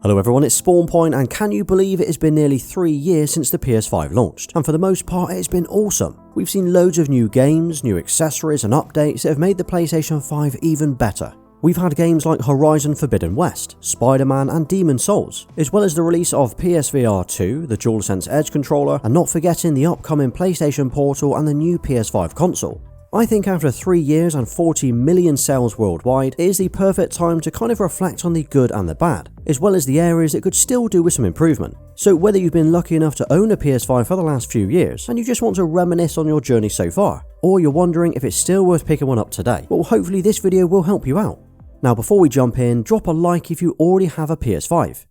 Hello everyone, it's SpawnPoiint, and can you believe it has been nearly 3 years since the PS5 launched? And for the most part, it's been awesome. We've seen loads of new games, new accessories and updates that have made the PlayStation 5 even better. We've had games like Horizon Forbidden West, Spider-Man and Demon's Souls, as well as the release of PSVR 2, the DualSense Edge controller, and not forgetting the upcoming PlayStation Portal and the new PS5 console. I think after 3 years and 40 million sales worldwide, it is the perfect time to kind of reflect on the good and the bad, as well as the areas that could still do with some improvement. So whether you've been lucky enough to own a PS5 for the last few years, and you just want to reminisce on your journey so far, or you're wondering if it's still worth picking one up today, well, hopefully this video will help you out. Now before we jump in, drop a like if you already have a PS5.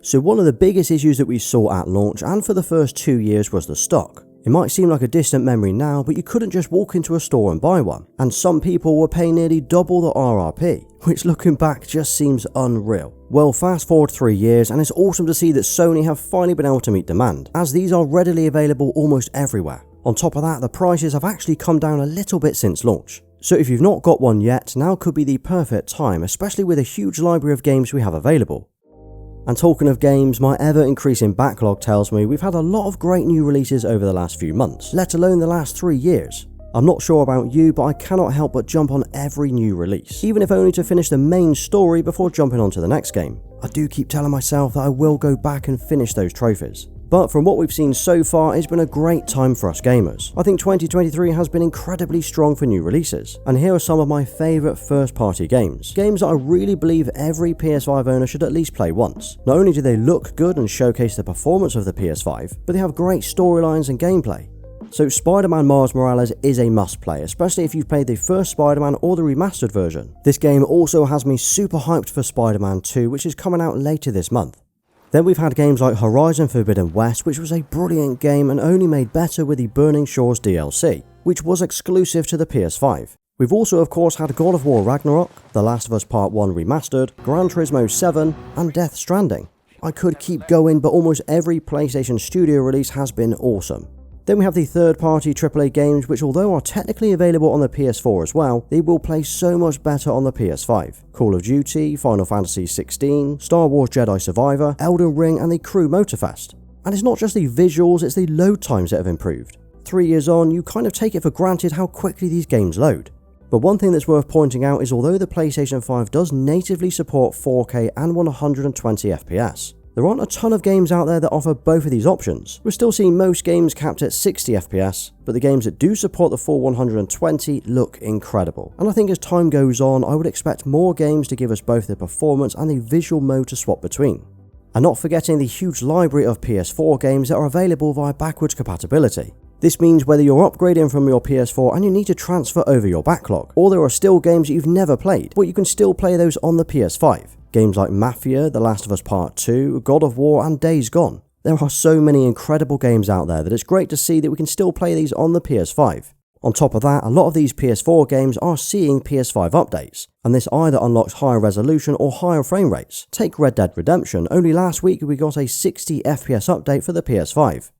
So one of the biggest issues that we saw at launch and for the first 2 years was the stock. It might seem like a distant memory now, but you couldn't just walk into a store and buy one, and some people were paying nearly double the RRP, which looking back just seems unreal. Well, fast forward 3 years and it's awesome to see that Sony have finally been able to meet demand, as these are readily available almost everywhere. On top of that, the prices have actually come down a little bit since launch. So if you've not got one yet, now could be the perfect time, especially with a huge library of games we have available. And talking of games, my ever-increasing backlog tells me we've had a lot of great new releases over the last few months, let alone the last 3 years. I'm not sure about you, but I cannot help but jump on every new release, even if only to finish the main story before jumping on to the next game. I do keep telling myself that I will go back and finish those trophies. But from what we've seen so far, it's been a great time for us gamers. I think 2023 has been incredibly strong for new releases, and here are some of my favourite first-party games. Games that I really believe every PS5 owner should at least play once. Not only do they look good and showcase the performance of the PS5, but they have great storylines and gameplay. So Spider-Man Miles Morales is a must-play, especially if you've played the first Spider-Man or the remastered version. This game also has me super hyped for Spider-Man 2, which is coming out later this month. Then we've had games like Horizon Forbidden West, which was a brilliant game and only made better with the Burning Shores DLC, which was exclusive to the PS5. We've also of course had God of War Ragnarok, The Last of Us Part 1 Remastered, Gran Turismo 7 and Death Stranding. I could keep going, but almost every PlayStation Studio release has been awesome. Then we have the third-party AAA games, which although are technically available on the PS4 as well, they will play so much better on the PS5. Call of Duty, Final Fantasy XVI, Star Wars Jedi Survivor, Elden Ring and the Crew Motorfest. And it's not just the visuals, it's the load times that have improved. 3 years on, you kind of take it for granted how quickly these games load. But one thing that's worth pointing out is although the PlayStation 5 does natively support 4K and 120 FPS, there aren't a ton of games out there that offer both of these options. We're still seeing most games capped at 60 FPS, but the games that do support the full 120 look incredible. And I think as time goes on, I would expect more games to give us both the performance and the visual mode to swap between. And not forgetting the huge library of PS4 games that are available via backwards compatibility. This means whether you're upgrading from your PS4 and you need to transfer over your backlog, or there are still games that you've never played, but you can still play those on the PS5. Games like Mafia, The Last of Us Part 2, God of War and Days Gone. There are so many incredible games out there that it's great to see that we can still play these on the PS5. On top of that, a lot of these PS4 games are seeing PS5 updates, and this either unlocks higher resolution or higher frame rates. Take Red Dead Redemption, only last week we got a 60 FPS update for the PS5.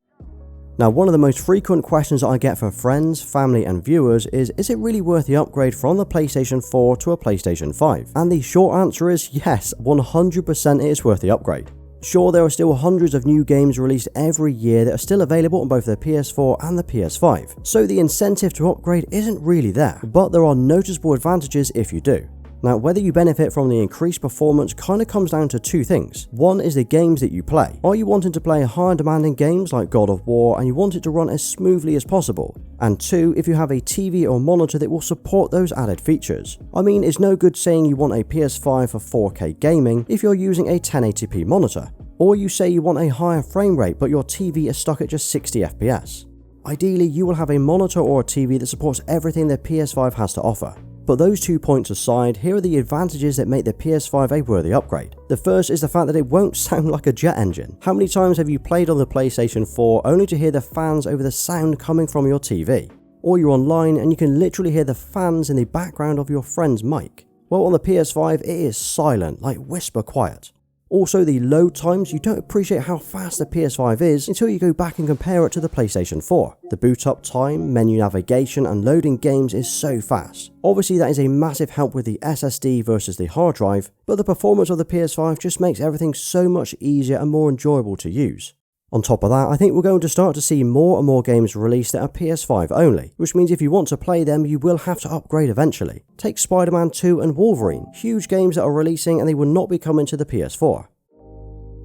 Now, one of the most frequent questions that I get from friends, family and viewers is it really worth the upgrade from the PlayStation 4 to a PlayStation 5? And the short answer is yes, 100% it is worth the upgrade. Sure, there are still hundreds of new games released every year that are still available on both the PS4 and the PS5, so the incentive to upgrade isn't really there, but there are noticeable advantages if you do. Now, whether you benefit from the increased performance kind of comes down to two things. One is the games that you play. Are you wanting to play higher demanding games like God of War and you want it to run as smoothly as possible? And two, if you have a TV or monitor that will support those added features. I mean, it's no good saying you want a PS5 for 4K gaming if you're using a 1080p monitor. Or you say you want a higher frame rate but your TV is stuck at just 60 FPS. Ideally, you will have a monitor or a TV that supports everything the PS5 has to offer. But those 2 points aside, here are the advantages that make the PS5 a worthy upgrade. The first is the fact that it won't sound like a jet engine. How many times have you played on the PlayStation 4 only to hear the fans over the sound coming from your TV? Or you're online and you can literally hear the fans in the background of your friend's mic. Well, on the PS5 it is silent, like whisper quiet. Also, the load times, you don't appreciate how fast the PS5 is until you go back and compare it to the PlayStation 4. The boot up time, menu navigation and loading games is so fast. Obviously that is a massive help with the SSD versus the hard drive, but the performance of the PS5 just makes everything so much easier and more enjoyable to use. On top of that, I think we're going to start to see more and more games released that are PS5 only, which means if you want to play them, you will have to upgrade eventually. Take Spider-Man 2 and Wolverine, huge games that are releasing and they will not be coming to the PS4.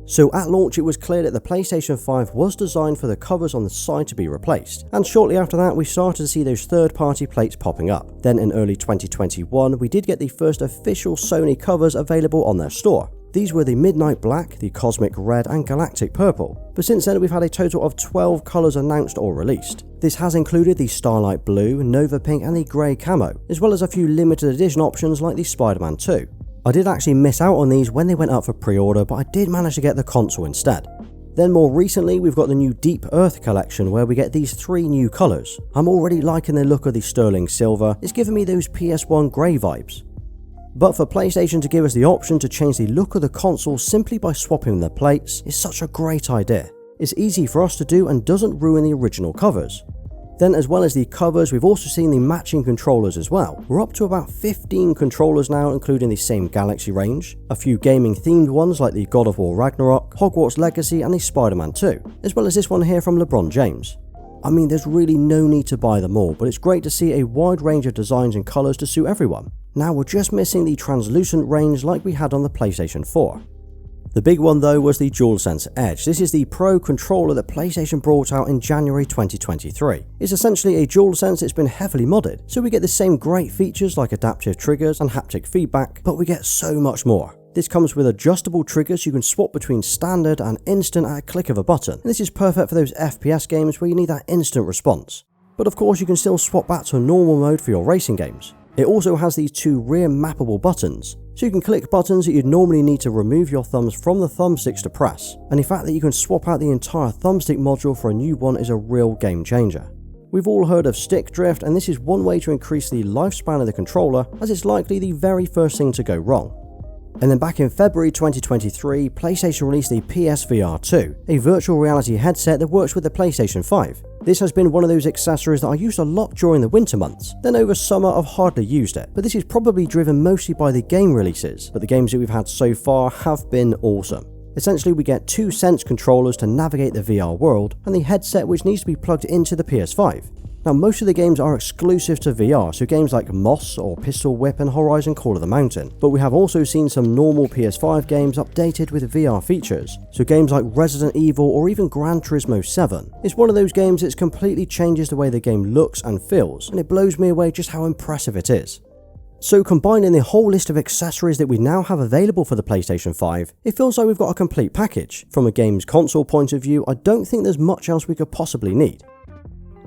So at launch it was clear that the PlayStation 5 was designed for the covers on the side to be replaced, and shortly after that we started to see those third-party plates popping up. Then in early 2021 we did get the first official Sony covers available on their store. These were the Midnight Black, the Cosmic Red and Galactic Purple, but since then we've had a total of 12 colours announced or released. This has included the Starlight Blue, Nova Pink and the Grey Camo, as well as a few limited edition options like the Spider-Man 2. I did actually miss out on these when they went up for pre-order, but I did manage to get the console instead. Then more recently we've got the new Deep Earth collection where we get these 3 new colours. I'm already liking the look of the Sterling Silver, it's giving me those PS1 grey vibes. But for PlayStation to give us the option to change the look of the console simply by swapping the plates is such a great idea. It's easy for us to do and doesn't ruin the original covers. Then as well as the covers, we've also seen the matching controllers as well. We're up to about 15 controllers now, including the same Galaxy range, a few gaming themed ones like the God of War Ragnarok, Hogwarts Legacy and the Spider-Man 2, as well as this one here from LeBron James. I mean, there's really no need to buy them all, but it's great to see a wide range of designs and colours to suit everyone. Now we're just missing the translucent range like we had on the PlayStation 4. The big one though was the DualSense Edge. This is the Pro controller that PlayStation brought out in January 2023. It's essentially a DualSense that's been heavily modded, so we get the same great features like adaptive triggers and haptic feedback, but we get so much more. This comes with adjustable triggers you can swap between standard and instant at a click of a button, and this is perfect for those FPS games where you need that instant response. But of course you can still swap back to normal mode for your racing games. It also has these 2 rear mappable buttons, so you can click buttons that you'd normally need to remove your thumbs from the thumbsticks to press, and the fact that you can swap out the entire thumbstick module for a new one is a real game changer. We've all heard of stick drift, and this is one way to increase the lifespan of the controller, as it's likely the very first thing to go wrong. And then back in February 2023, PlayStation released the PSVR 2, a virtual reality headset that works with the PlayStation 5. This has been one of those accessories that I used a lot during the winter months, then over summer I've hardly used it, but this is probably driven mostly by the game releases, but the games that we've had so far have been awesome. Essentially we get 2 Sense controllers to navigate the VR world, and the headset which needs to be plugged into the PS5. Now most of the games are exclusive to VR, so games like Moss or Pistol Whip and Horizon Call of the Mountain, but we have also seen some normal PS5 games updated with VR features, so games like Resident Evil or even Gran Turismo 7. It's one of those games that completely changes the way the game looks and feels, and it blows me away just how impressive it is. So combining the whole list of accessories that we now have available for the PlayStation 5, it feels like we've got a complete package. From a games console point of view, I don't think there's much else we could possibly need.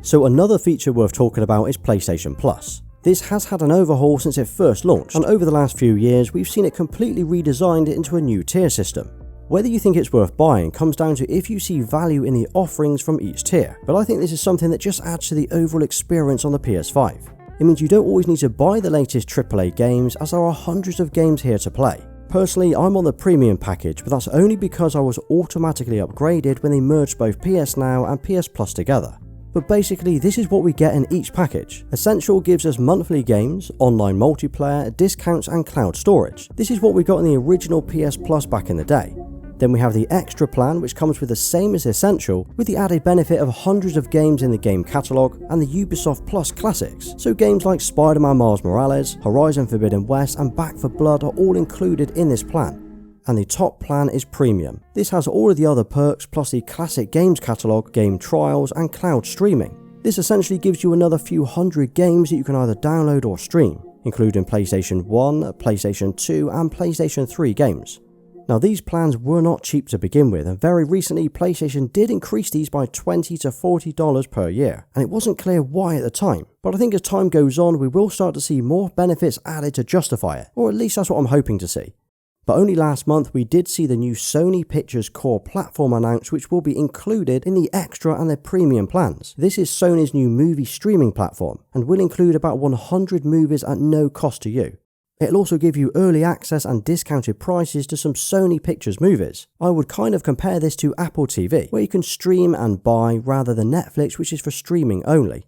So another feature worth talking about is PlayStation Plus. This has had an overhaul since it first launched, and over the last few years we've seen it completely redesigned into a new tier system. Whether you think it's worth buying comes down to if you see value in the offerings from each tier, but I think this is something that just adds to the overall experience on the PS5. It means you don't always need to buy the latest AAA games, as there are hundreds of games here to play. Personally, I'm on the premium package, but that's only because I was automatically upgraded when they merged both PS Now and PS Plus together. But basically this is what we get in each package. Essential gives us monthly games, online multiplayer, discounts and cloud storage. This is what we got in the original PS Plus back in the day. Then we have the Extra plan, which comes with the same as Essential, with the added benefit of hundreds of games in the game catalogue and the Ubisoft Plus classics. So games like Spider-Man Miles Morales, Horizon Forbidden West and Back 4 Blood are all included in this plan. And the top plan is premium. This has all of the other perks plus the classic games catalogue, game trials and cloud streaming. This essentially gives you another few hundred games that you can either download or stream, including PlayStation 1, PlayStation 2 and PlayStation 3 games. Now these plans were not cheap to begin with, and very recently PlayStation did increase these by $20 to $40 per year, and it wasn't clear why at the time, but I think as time goes on we will start to see more benefits added to justify it, or at least that's what I'm hoping to see. But only last month we did see the new Sony Pictures Core platform announced, which will be included in the Extra and their premium plans. This is Sony's new movie streaming platform and will include about 100 movies at no cost to you. It'll also give you early access and discounted prices to some Sony Pictures movies. I would kind of compare this to Apple TV, where you can stream and buy rather than Netflix, which is for streaming only.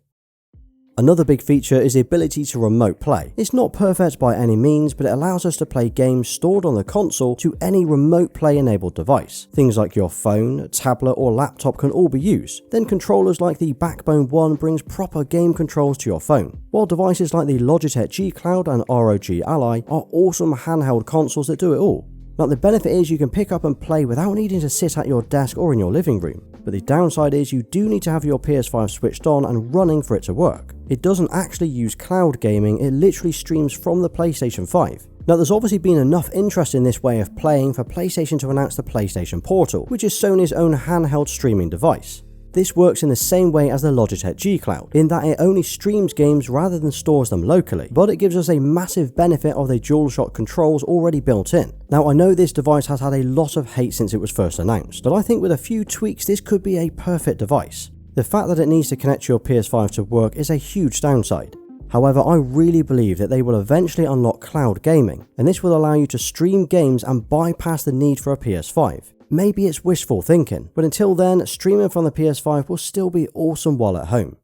Another big feature is the ability to remote play. It's not perfect by any means, but it allows us to play games stored on the console to any remote play enabled device. Things like your phone, tablet or laptop can all be used. Then controllers like the Backbone One brings proper game controls to your phone, while devices like the Logitech G Cloud and ROG Ally are awesome handheld consoles that do it all. Now the benefit is you can pick up and play without needing to sit at your desk or in your living room, but the downside is you do need to have your PS5 switched on and running for it to work. It doesn't actually use cloud gaming, it literally streams from the PlayStation 5. Now there's obviously been enough interest in this way of playing for PlayStation to announce the PlayStation Portal, which is Sony's own handheld streaming device. This works in the same way as the Logitech G Cloud, in that it only streams games rather than stores them locally, but it gives us a massive benefit of the DualShock controls already built in. Now I know this device has had a lot of hate since it was first announced, but I think with a few tweaks this could be a perfect device. The fact that it needs to connect your PS5 to work is a huge downside. However, I really believe that they will eventually unlock cloud gaming, and this will allow you to stream games and bypass the need for a PS5. Maybe it's wishful thinking, but until then, streaming from the PS5 will still be awesome while at home.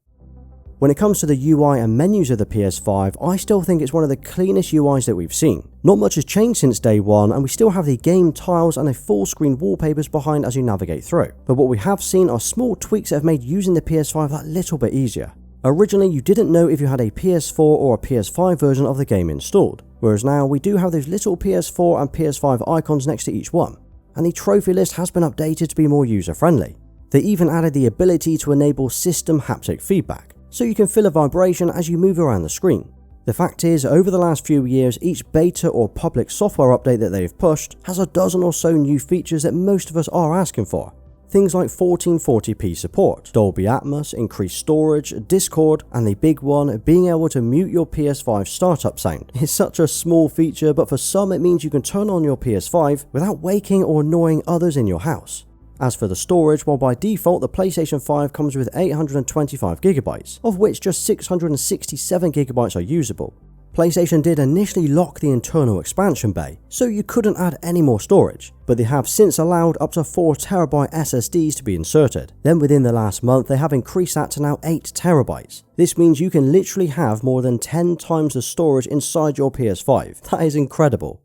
When it comes to the UI and menus of the PS5, I still think it's one of the cleanest UIs that we've seen. Not much has changed since day one, and we still have the game tiles and the full screen wallpapers behind as you navigate through. But what we have seen are small tweaks that have made using the PS5 that little bit easier. Originally, you didn't know if you had a PS4 or a PS5 version of the game installed, whereas now we do have those little PS4 and PS5 icons next to each one. And the trophy list has been updated to be more user-friendly. They even added the ability to enable system haptic feedback, so you can feel a vibration as you move around the screen. The fact is, over the last few years, each beta or public software update that they've pushed has a dozen or so new features that most of us are asking for. Things like 1440p support, Dolby Atmos, increased storage, Discord, and the big one, being able to mute your PS5 startup sound. It's such a small feature, but for some it means you can turn on your PS5 without waking or annoying others in your house. As for the storage, well by default the PlayStation 5 comes with 825GB, of which just 667GB are usable. PlayStation did initially lock the internal expansion bay, so you couldn't add any more storage, but they have since allowed up to 4TB SSDs to be inserted. Then within the last month they have increased that to now 8TB. This means you can literally have more than 10 times the storage inside your PS5. That is incredible.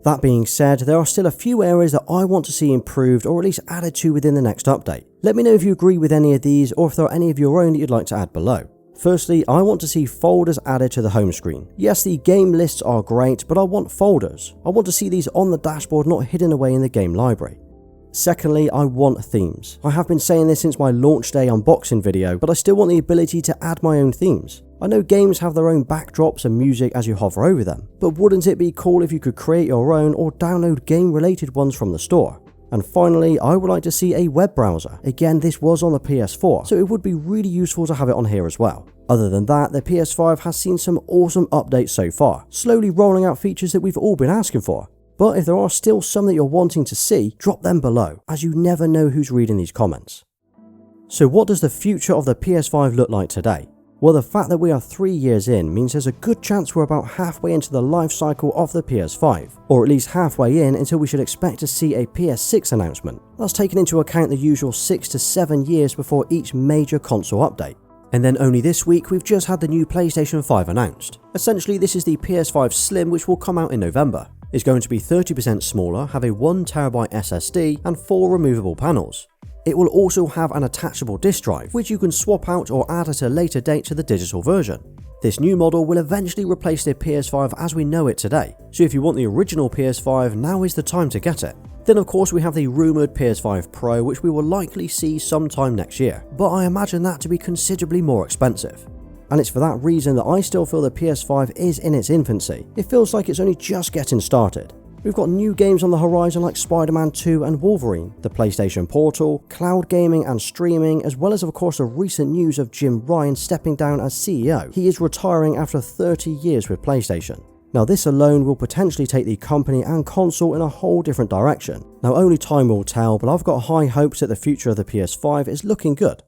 That being said, there are still a few areas that I want to see improved or at least added to within the next update. Let me know if you agree with any of these or if there are any of your own that you'd like to add below. Firstly, I want to see folders added to the home screen. Yes, the game lists are great, but I want folders. I want to see these on the dashboard, not hidden away in the game library. Secondly, I want themes. I have been saying this since my launch day unboxing video, but I still want the ability to add my own themes. I know games have their own backdrops and music as you hover over them, but wouldn't it be cool if you could create your own or download game-related ones from the store? And finally, I would like to see a web browser. Again, this was on the PS4, so it would be really useful to have it on here as well. Other than that, the PS5 has seen some awesome updates so far, slowly rolling out features that we've all been asking for. But if there are still some that you're wanting to see, drop them below, as you never know who's reading these comments. So what does the future of the PS5 look like today? Well, the fact that we are 3 years in means there's a good chance we're about halfway into the life cycle of the PS5, or at least halfway in until we should expect to see a PS6 announcement. That's taking into account the usual 6 to 7 years before each major console update. And then only this week we've just had the new PlayStation 5 announced. Essentially this is the PS5 Slim, which will come out in November. It's going to be 30% smaller, have a 1TB SSD and 4 removable panels. It will also have an attachable disk drive, which you can swap out or add at a later date to the digital version. This new model will eventually replace the PS5 as we know it today, so if you want the original PS5, now is the time to get it. Then of course we have the rumoured PS5 Pro, which we will likely see sometime next year, but I imagine that to be considerably more expensive. And it's for that reason that I still feel the PS5 is in its infancy. It feels like it's only just getting started. We've got new games on the horizon like Spider-Man 2 and Wolverine, the PlayStation Portal, cloud gaming and streaming, as well as of course the recent news of Jim Ryan stepping down as CEO. He is retiring after 30 years with PlayStation. Now this alone will potentially take the company and console in a whole different direction. Now only time will tell, but I've got high hopes that the future of the PS5 is looking good.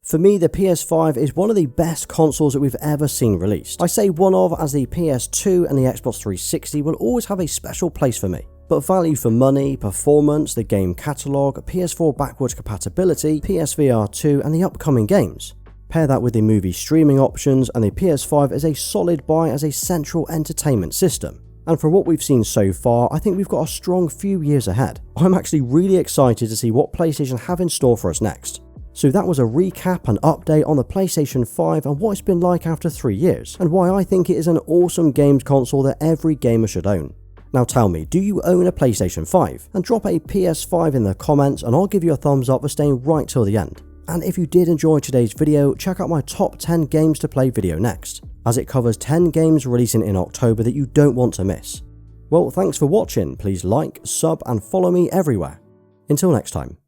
For me, the PS5 is one of the best consoles that we've ever seen released. I say one of, as the PS2 and the Xbox 360 will always have a special place for me. But value for money, performance, the game catalogue, PS4 backwards compatibility, PSVR 2 and the upcoming games. Pair that with the movie streaming options and the PS5 is a solid buy as a central entertainment system. And from what we've seen so far, I think we've got a strong few years ahead. I'm actually really excited to see what PlayStation have in store for us next. So that was a recap and update on the PlayStation 5 and what it's been like after 3 years, and why I think it is an awesome games console that every gamer should own. Now tell me, do you own a PlayStation 5? And drop a PS5 in the comments and I'll give you a thumbs up for staying right till the end. And if you did enjoy today's video, check out my top 10 games to play video next, as it covers 10 games releasing in October that you don't want to miss. Well, thanks for watching, please like, sub and follow me everywhere. Until next time.